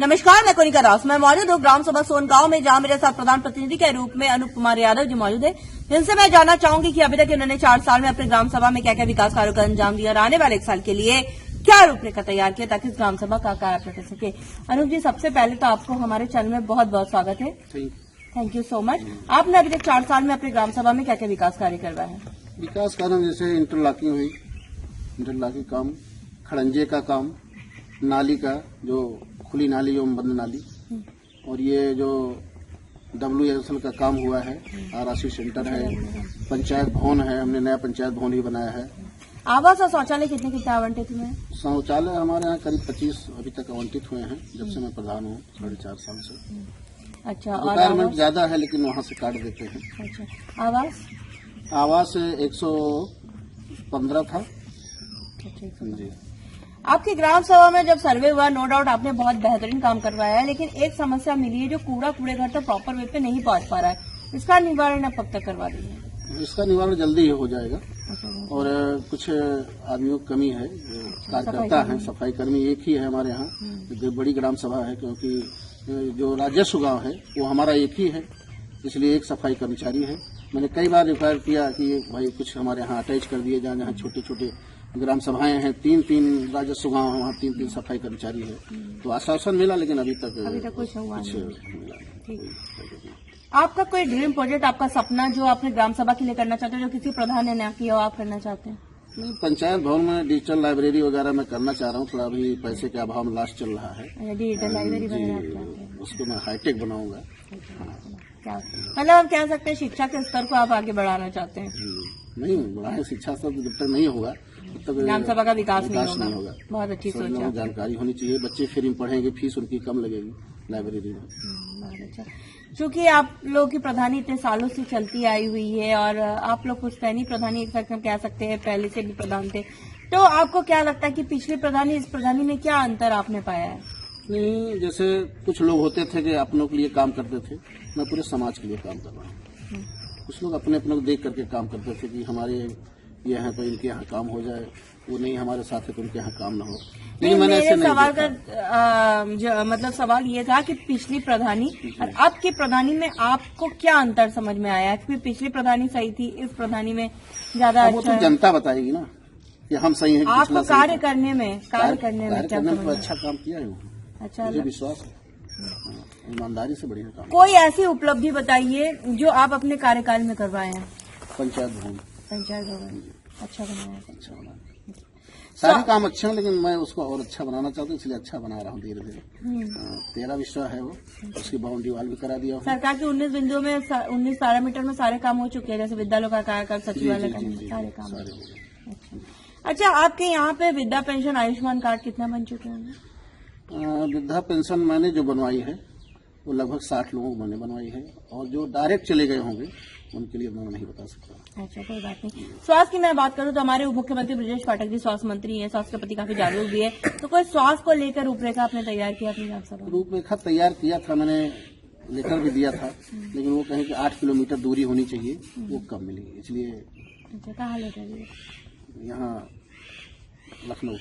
नमस्कार, मैं कोनिका रास। मैं मौजूद हूँ ग्राम सभा सोनगांव में, जहां मेरे साथ प्रधान प्रतिनिधि के रूप में अनूप कुमार यादव जी मौजूद है, जिनसे मैं जानना चाहूंगी कि अभी तक इन्होंने 4 साल में अपने ग्राम सभा में क्या क्या विकास कार्यों का अंजाम दिया और आने वाले 1 साल के लिए क्या रूपरेखा तैयार किया ताकि इस ग्राम सभा का कार्य कर सके। अनूप जी, सबसे पहले तो आपको हमारे चैनल में बहुत बहुत स्वागत है। Thank you so much. आपने अभी तक 4 साल में अपने ग्राम सभा में क्या क्या विकास कार्य करवाए हैं? विकास कार्य जैसे इंटरलॉकिंग हुई, इंटरलॉकिंग काम, खड़ंजे का काम, नाली का जो खुली नाली जो बंद नाली, और ये जो WSL का काम हुआ है, RRC सेंटर है, पंचायत भवन है, हमने नया पंचायत भवन भी बनाया है। आवास और शौचालय कितने आवंटित हुए हैं? शौचालय हमारे यहाँ करीब 25 अभी तक आवंटित हुए हैं जब से मैं प्रधान हूँ, 4.5 साल से। अच्छा, और रिक्वायरमेंट ज्यादा है लेकिन वहाँ से काट देते हैं। अच्छा, आवास 115 था जी। आपकी ग्राम सभा में जब सर्वे हुआ, नो डाउट आपने बहुत बेहतरीन काम करवाया है, लेकिन एक समस्या मिली है, जो कूड़े घर तो प्रॉपर वे पे नहीं पहुंच पा रहा है। इसका निवारण आप कब तक करवा देंगे? इसका निवारण जल्दी ही हो जाएगा। और कुछ आदमियों की कमी है, कार्यकर्ता है, सफाई कर्मी एक ही है हमारे यहाँ। जो बड़ी ग्राम सभा है, क्योंकि जो राजस्व गांव है वो हमारा एक ही है, इसलिए एक सफाई कर्मचारी है। मैंने कई बार रिक्वायर किया कि भाई कुछ हमारे यहाँ अटैच कर दिए जाए, जहाँ छोटे छोटे ग्राम सभाएं हैं, 3 राजस्व गांव है, वहाँ 3 सफाई कर्मचारी है। तो आश्वासन मिला लेकिन अभी तक कुछ हुआ मिला। आपका कोई ड्रीम प्रोजेक्ट, आपका सपना जो आपने ग्राम सभा के लिए करना चाहते हो, जो किसी प्रधान ने ना किया हो, आप करना चाहते हैं? पंचायत भवन में डिजिटल लाइब्रेरी वगैरह मैं करना चाह रहा हूँ। थोड़ा अभी पैसे के अभाव में लास्ट चल रहा है। डिजिटल लाइब्रेरी बनाना, उसको मैं हाईटेक बनाऊंगा। मतलब हम कह सकते हैं शिक्षा के स्तर को आप आगे बढ़ाना चाहते हैं? नहीं बढ़ाए, शिक्षा स्तर जब तक नहीं होगा तब तक ग्राम सभा का विकास नहीं होगा। बहुत अच्छी सोच है। जानकारी होनी चाहिए, बच्चे फ्री में पढ़ेंगे, फीस उनकी कम लगेगी लाइब्रेरी में। बहुत अच्छा। चूंकि आप लोग की प्रधानी इतने सालों से चलती आई हुई है और आप लोग कुछ नहीं प्रधानी एक हम कह सकते हैं पहले से भी प्रधान थे, तो आपको क्या लगता है कि पिछली प्रधानी इस प्रधानी में क्या अंतर आपने पाया है? नहीं, जैसे कुछ लोग होते थे कि अपनों के लिए काम करते थे, मैं पूरे समाज के लिए काम कर रहा हूँ। कुछ लोग अपने को देख करके काम करते थे कि हमारे ये हैं तो इनके यहाँ काम हो जाए, वो नहीं हमारे साथ है तो उनके यहाँ काम ना हो। नहीं, मैंने ऐसे सवाल का मतलब सवाल ये था कि पिछली प्रधानी और अब की प्रधानी में आपको क्या अंतर समझ में आया? क्योंकि पिछली प्रधानी सही थी, इस प्रधानी में ज्यादा अच्छा। वो तो जनता बताएगी ना कि हम सही हैं। आपको कार्य करने में क्या अच्छा काम किया है, अच्छा मुझे विश्वास है, ईमानदारी से बढ़िया काम। कोई ऐसी उपलब्धि बताइए जो आप अपने कार्यकाल में करवाए हैं? पंचायत भवन अच्छा बनाया। अच्छा बनाया, सारे काम अच्छे हैं, लेकिन मैं उसको और अच्छा बनाना चाहता हूँ, इसलिए अच्छा बना रहा हूँ धीरे धीरे। 13 विश्वा है वो, उसकी बाउंड्री वाल भी करा दिया। सरकार के 19 बिंदुओं में 19 पैरामीटर में सारे काम हो चुके हैं, जैसे विद्यालयों का कार्यकाल, सचिवालय का, सारे काम। अच्छा, आपके यहाँ पे वृद्धा पेंशन, आयुष्मान कार्ड कितना बन चुके हैं? वृद्धा पेंशन मैंने जो बनवाई है वो लगभग 60 लोगों को मैंने बनवाई है, और जो डायरेक्ट चले गए होंगे उनके लिए मैं नहीं बता सकता। अच्छा, कोई बात नहीं। स्वास्थ्य की मैं बात करूं तो हमारे उप मुख्यमंत्री ब्रजेश पाठक जी स्वास्थ्य मंत्री हैं, स्वास्थ्य के प्रति काफी जागरूक भी है, तो कोई स्वास्थ्य को लेकर रूपरेखा आपने तैयार किया अपनी ग्राम सभा? रूपरेखा तैयार किया था, मैंने लेटर भी दिया था, लेकिन वो कहें कि 8 किलोमीटर दूरी होनी चाहिए, वो कम मिली, इसलिए। अच्छा, कहाँ लेटर दिए? यहाँ लखनऊ।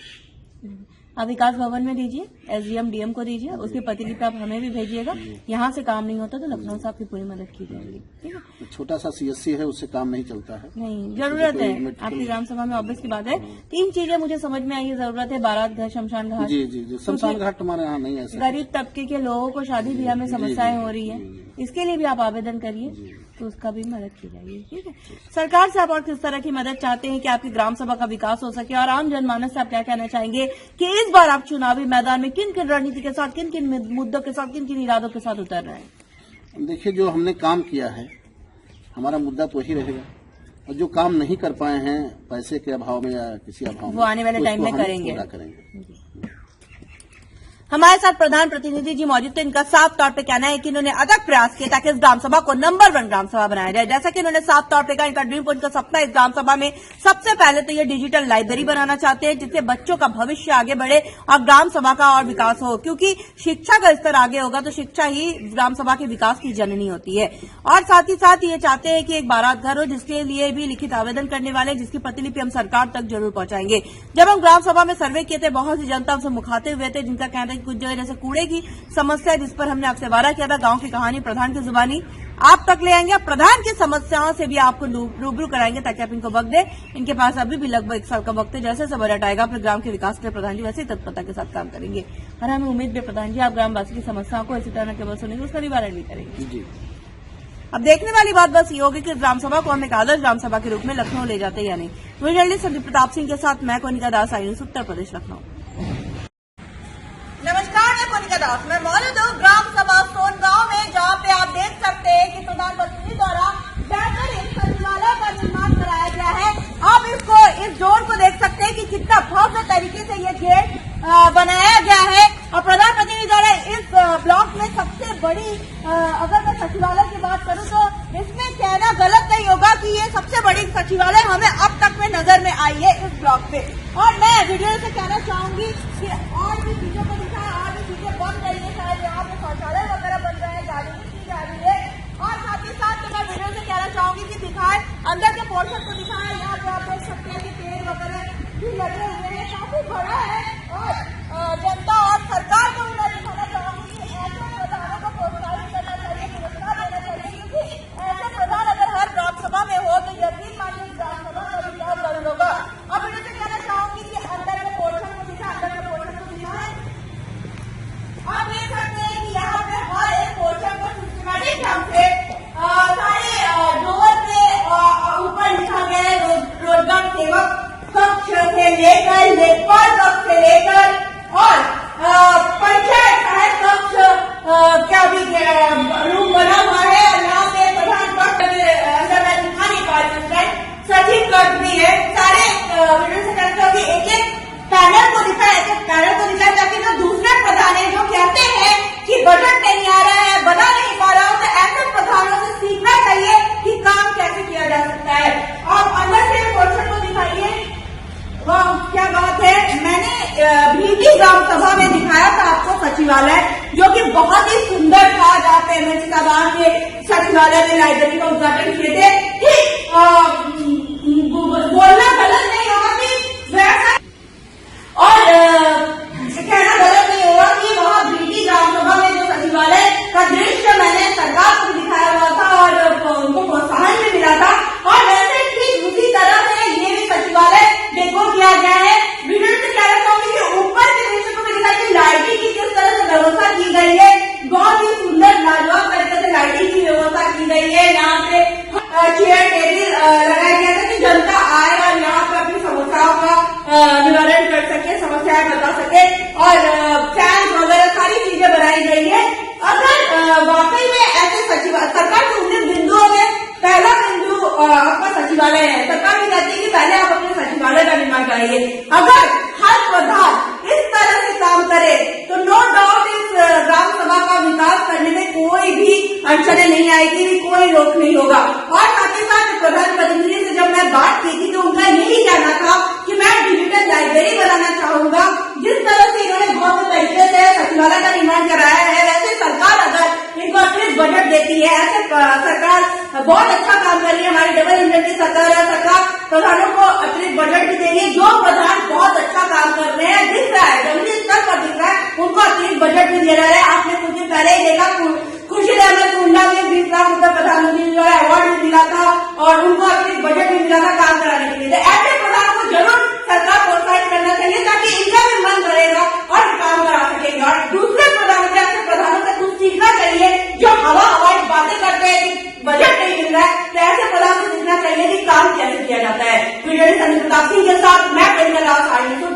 आप विकास भवन में दीजिए, SDM DM को दीजिए, उसकी प्रतिलिपि आप हमें भी भेजिएगा। यहाँ से काम नहीं होता तो लखनऊ से आपकी पूरी मदद की जाएगी, ठीक है? छोटा सा CSC है, उससे काम नहीं चलता है। नहीं, जरूरत है आपकी ग्राम सभा में, ऑब्वियस की बात है। 3 चीजें मुझे समझ में आई है, जरूरत है बारात घर, शमशान घाट। जी, शमशान घाट हमारे यहाँ नहीं है। गरीब तबके के लोगों को शादी ब्याह में समस्याएं हो रही है, इसके लिए भी आप आवेदन करिए, तो उसका भी मदद की जाएगी, ठीक है? सरकार से आप और किस तरह की मदद चाहते हैं कि आपकी ग्राम सभा का विकास हो सके, और आम जनमानस से आप क्या कहना चाहेंगे कि इस बार आप चुनावी मैदान में किन किन रणनीति के साथ, किन किन मुद्दों के साथ, किन किन इरादों के साथ उतर रहे हैं? देखिए, जो हमने काम किया है हमारा मुद्दा तो वही रहेगा, और जो काम नहीं कर पाए हैं पैसे के अभाव में या किसी अभाव में, वो आने वाले टाइम में करेंगे। हमारे साथ प्रधान प्रतिनिधि जी मौजूद थे। इनका साफ तौर पे कहना है कि इन्होंने अथक प्रयास किया ताकि इस ग्राम सभा को नंबर 1 ग्राम सभा बनाया जाए। जैसा कि इन्होंने साफ तौर पे कहा, इनका ड्रीम प्रोजेक्ट का सपना इस ग्राम सभा में सबसे पहले तो ये डिजिटल लाइब्रेरी बनाना चाहते हैं, जिससे बच्चों का भविष्य आगे बढ़े और ग्राम सभा का और विकास हो, क्योंकि शिक्षा का स्तर आगे होगा तो शिक्षा ही ग्राम सभा के विकास की जननी होती है। और साथ ही साथ ये चाहते हैं कि एक बारात घर हो, जिसके लिए भी लिखित आवेदन करने वाले, जिसकी प्रतिलिपि हम सरकार तक जरूर पहुंचाएंगे। जब हम ग्राम सभा में सर्वे किए थे, बहुत सी जनता हमसे मुखातिब हुए थे, जिनका कहना है कुछ जगह जैसे कूड़े की समस्या है जिस पर हमने आपसे वादा किया था, गांव की कहानी प्रधान की जुबानी आप तक ले आएंगे। प्रधान की समस्याओं से भी आपको रूबरू कराएंगे ताकि आप इनको वक्त दें। इनके पास अभी भी लगभग 1 साल का वक्त है। जैसे बजट आएगा अपने ग्राम के विकास के लिए प्रधान जी वैसे ही तत्परता के साथ काम करेंगे और हमें उम्मीद है प्रधान जी आप ग्रामवासी की समस्याओं को इसी तरह केवल सुनेंगे, उसका निवारण भी करेंगे। जी। अब देखने वाली बात बस ये होगी कि ग्राम सभा को हम एक आदर्श ग्राम सभा के रूप में लखनऊ ले जाते या नहीं। वीडियो जर्नलिस्ट संदीप प्रताप सिंह के साथ मैं कोनिका दास, आई न्यूज़, उत्तर प्रदेश, लखनऊ। नमस्कार, मैं कोनिका दास। मैं मौजूद हूँ ग्राम सभा सोनगांव में, जहाँ पे आप देख सकते हैं कि प्रधानमंत्री द्वारा बेहतर एक सचिवालय का निर्माण कराया गया है। आप इस जोन को देख सकते हैं कि कितना भव्य तरीके से ये गेट बनाया गया है और प्रधानमंत्री द्वारा इस ब्लॉक में सबसे बड़ी, अगर मैं सचिवालय की बात करूं तो इसमें कहना गलत नहीं होगा कि ये सबसे बड़ी सचिवालय हमें अब तक में नजर में आई है इस ब्लॉक पे। और मैं वीडियो से कहना चाहूंगी कि और भी चीजों को दिखाएं, और भी चीजें बन रही है, शायद यहाँ पे शौचालय वगैरह बन रहे हैं, जागरूक की जा रही है। और साथ ही साथ मैं वीडियो से कहना चाहूंगी कि दिखाएं अंदर के पोर्शन को दिखाएं। यहाँ पे आप देख सकते हैं कि पेड़ वगैरह भी लगे हुए हैं, काफी बड़ा है। और जनता और सरकार को भी मैं दिखाना चाहूंगी कि ऐसे प्रधानों को प्रोत्साहित करना चाहिए, पुरस्कार देना चाहिए, क्योंकि ऐसे प्रधान अगर हर ग्राम सभा में हो तो यकीन मानिए ग्राम सभा का विकास जरूर होगा। अब वीडियो से कहना चाहूंगी कि अंदर के पोर्शन को दिखाएं, अंदर के पोर्शन को दिखाएं। आप देख सकते हैं कि यहाँ पे हर एक पोर्शन को सिस्टमैटिक ढंग से सारे डोर पे ऊपर लिखा गया है रोजगार सेवक कक्ष से लेकर लेखपाल कक्ष से लेकर और पंचायत सहायक कक्ष क्या भी रूम बना हुआ है। यहाँ पे प्रधान कक्ष अंदर मैं दिखा नहीं पा रही हूँ, सचिव कक्ष भी है। सारे वीडियो से कहते हो कि एक एक पैनल को दिखाए ताकि जो दूसरे प्रधान है जो कहते हैं कि बजट नहीं आ रहा है, बना नहीं पा रहा हो, तो ऐसे प्रधानों से सीखना चाहिए कि काम कैसे किया जा सकता है। और अंदर से पोर्शन को दिखाइए, वाह क्या बात है। मैंने भीटी ग्राम सभा में दिखाया था आपको सचिवालय, जो कि बहुत ही सुंदर था, जहाँ पे एमएलसी साहब के सचिवालय में लाइब्रेरी का उद्घाटन किए थे। ठीक बोलना गलत नहीं होगा कि वैसा, और कहना गलत नहीं होगा कि वहाँ भीटी ग्राम सभा में जो सचिवालय का दृश्य मैंने सरकार को दिखाया हुआ था और उनको प्रोत्साहन भी मिला था। और वैसे ठीक उसी तरह से ये भी सचिवालय डेकोर किया गया है। वीडियो से कहना चाहूंगी कि ऊपर के दृश्य को दिखाई कि लाइटिंग की किस तरह से व्यवस्था की गई है, बहुत ही सुंदर लाजवाब तरीके से लाइटिंग की व्यवस्था की गई है। यहाँ पे चेयर टेबल लगाया गया था कि जनता आए और यहाँ पे अपनी समस्याओं का निवारण कर सके, समस्याएं बता सके, और फैन वगैरह सारी चीजें बनाई गई है। अगर वाकई में ऐसे सरकार के 19 बिंदुओं में पहला बिंदु आपका सचिवालय है, सरकार भी कहती है कि पहले आप अपने सचिवालय का निर्माण कराइए। अगर हर प्रधान इस तरह से काम करे तो नो डाउट इस ग्राम सभा का विकास करने में कोई भी अड़चने नहीं आएगी, कोई रोक नहीं होगा। और साथ ही साथ प्रधानमंत्री से जब मैं बात की थी तो उनका यही कहना था कि मैं डिजिटल लाइब्रेरी बनाना चाहूंगा। जिस तरह से इन्होंने बहुत तरीके से सचिवालय का निर्माण कराया है, वैसे सरकार अगर इनको अतिरिक्त बजट देती है, ऐसे सरकार बहुत अच्छा काम कर रही है, हमारी डबल इंजन की सरकार है, सरकार प्रधानों को अतिरिक्त बजट भी दे रही है। जो प्रधान बहुत अच्छा काम कर रहे हैं, दिख रहा है, जमीनी स्तर पर दिख रहा है, उनको अतिरिक्त बजट भी दे रहा है। आपने कुछ दिन पहले ही देखा खुर्शीद अहमद कुंडा में 20 लाख रुपए प्रधानमंत्री जो है अवार्ड भी मिला था और उनको अतिरिक्त बजट भी मिला था काम कराने के लिए। ऐसे प्रधान को जरूर सरकार प्रोत्साहित करना चाहिए ताकि इनका भी मन करेगा और काम करा सकेंगे। और दूसरे प्रधानों से, ऐसे प्रधानों से कुछ सीखना चाहिए जो हवाई बातें करते हैं कि बजट नहीं मिल रहा है, तो ऐसे प्रधान से सीखना चाहिए कि काम कैसे किया जाता है। वीडियो संदीप प्रताप सिंह के साथ मैं कोनिका दास, आई न्यूज़।